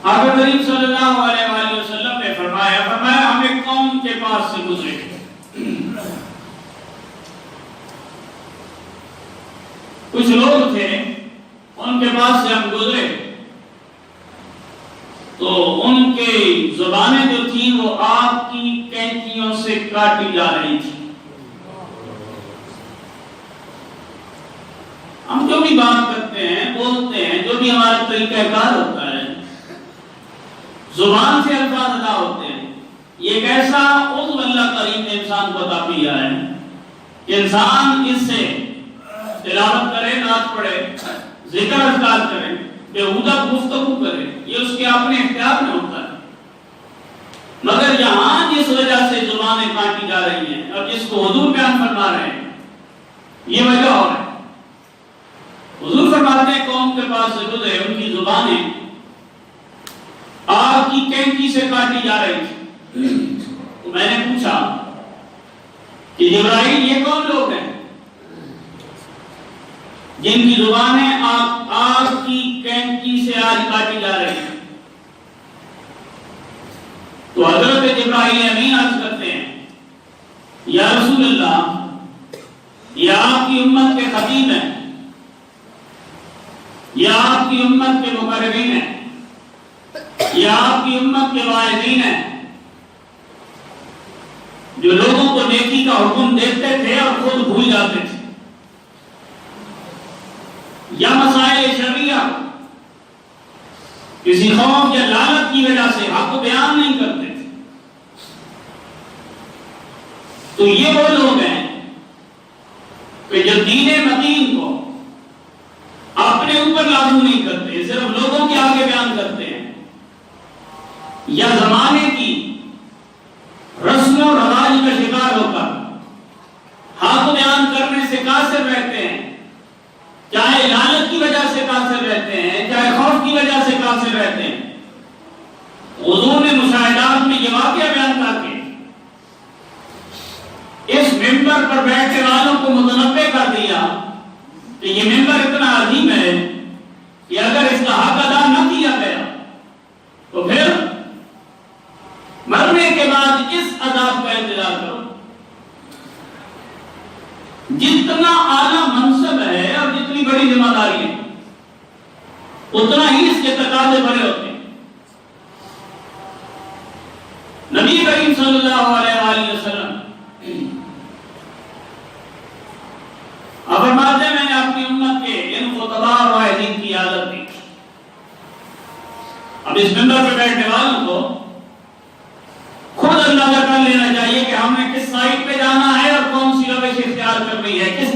آقا کریم صلی اللہ علیہ وآلہ وسلم نے فرمایا ہم ایک قوم کے پاس سے گزرے، کچھ لوگ تھے ان کے پاس سے ہم گزرے تو ان کی زبانیں جو تھیں وہ آگ کی کینچیوں سے کاٹی جا رہی تھی۔ ہم جو بھی بات کرتے ہیں، بولتے ہیں، جو بھی ہمارا طریقہ کار ہوتا ہے، زبان سے الفاظ ادا ہوتے ہیں، یہ ایک ایسا عضو اللہ کریم نے انسان کو عطا کیا ہے کہ انسان اس سے تلاوت کرے، نعت پڑھے، ذکر اذکار کرے، بےہودہ گفتگو کرے، یہ اس کے اپنے اختیار میں ہوتا ہے۔ مگر یہاں جس وجہ سے زبانیں کاٹی جا رہی ہیں اور جس کو حضور بیان فرما رہے ہیں، یہ وجہ اور ہے۔ حضور فرماتے ہیں قوم کے پاس سے گزرے، ان کی زبانیں آگ کی کینچی سے کاٹی جا رہی تھی۔ تو میں نے پوچھا کہ جبرائیل یہ کون لوگ ہیں جن کی زبانیں آگ کی کینچی سے آج کاٹی جا رہی ہیں؟ تو حضرت جبرائیل امین عرض کرتے ہیں، یا رسول اللہ، یہ آپ کی امت کے خطیب ہیں، یہ آپ کی امت کے مقربین ہیں، یہ آپ کی امت کے واعظین ہیں، جو لوگوں کو نیکی کا حکم دیتے تھے اور خود بھول جاتے تھے، یا مسائل شرعیہ کسی خوف یا لالچ کی وجہ سے حق بیان نہیں کرتے تھے۔ تو یہ وہ لوگ ہیں کہ جو دین متین کو اپنے اوپر لاگو نہیں کرتے، صرف لوگوں کے آگے بیان کرتے ہیں، یا زمانے کی رسم و رواج کا شکار ہو کر حق بیان کرنے سے قاصر رہتے ہیں، چاہے لالچ کی وجہ سے قاصر رہتے ہیں، چاہے خوف کی وجہ سے قاصر رہتے ہیں۔ حضور نے مشاہدات میں یہ واقعہ بیان کر کے اس ممبر پر بیٹھنے والوں کو متنبہ کر دیا کہ یہ ممبر اتنا عظیم ہے کہ اگر اس کا حق ادا نہ کیا گیا تو پھر مرنے کے بعد اس عذاب کا انتظار کرو۔ جتنا اعلیٰ منصب ہے اور جتنی بڑی ذمہ داری ہے، اتنا ہی اس کے تقاضے بڑے ہوتے ہیں۔ نبی کریم صلی اللہ علیہ وآلہ وسلم فرماتے ہیں، میں نے اپنی امت کے ان خطباء اور واعظین کی عادت دی۔ اب اس ممبر پہ بیٹھنے والوں کو خود اندازہ کر لینا چاہیے کہ ہم نے کس سائٹ پہ جانا ہے اور کون سی روش اختیار کرنی ہے، کس